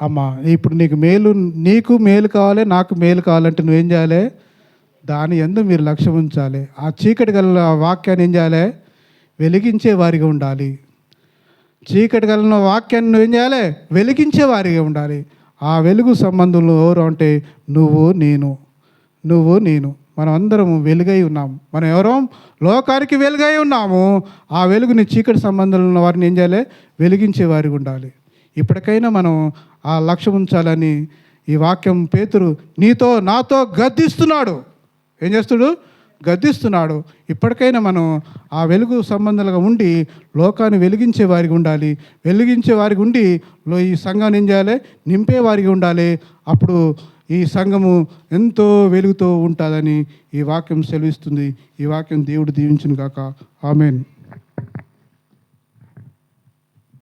అమ్మా ఇప్పుడు నీకు మేలు కావాలి, నాకు మేలు కావాలంటే నువ్వేం చేయాలి? దాని యందు మీరు లక్ష్యం ఉంచాలి. ఆ చీకటి గల వాక్యాన్ని ఏం చేయాలి? వెలిగించే వారిగా ఉండాలి. చీకటి కలిగిన వాక్యాన్ని నువ్వేం చేయాలి? వెలిగించే వారిగా ఉండాలి. ఆ వెలుగు సంబంధంలో ఎవరు అంటే నువ్వు నేను మనం అందరం వెలుగై ఉన్నాము. మనం ఎవరో లోకానికి వెలుగై ఉన్నాము. ఆ వెలుగుని చీకటి సంబంధంలో ఉన్న వారిని ఏం చేయాలి? వెలిగించే వారిగా ఉండాలి. ఇప్పటికైనా మనం ఆ లక్ష్యం ఉంచాలని ఈ వాక్యం పేతురు నాతో గద్దిస్తున్నాడు. ఏం చేస్తుడు? గద్దిస్తున్నాడు. ఇప్పటికైనా మనం ఆ వెలుగు సంబంధాలుగా ఉండి లోకాన్ని వెలిగించే వారికి ఉండాలి. వెలిగించే వారికి ఉండి ఈ సంఘాన్ని ఏం చేయాలి? నింపే వారికి ఉండాలి. అప్పుడు ఈ సంఘము ఎంతో వెలుగుతో ఉంటుందని ఈ వాక్యం సెలవిస్తుంది. ఈ వాక్యం దేవుడు దీవించును గాక. ఆమేన్.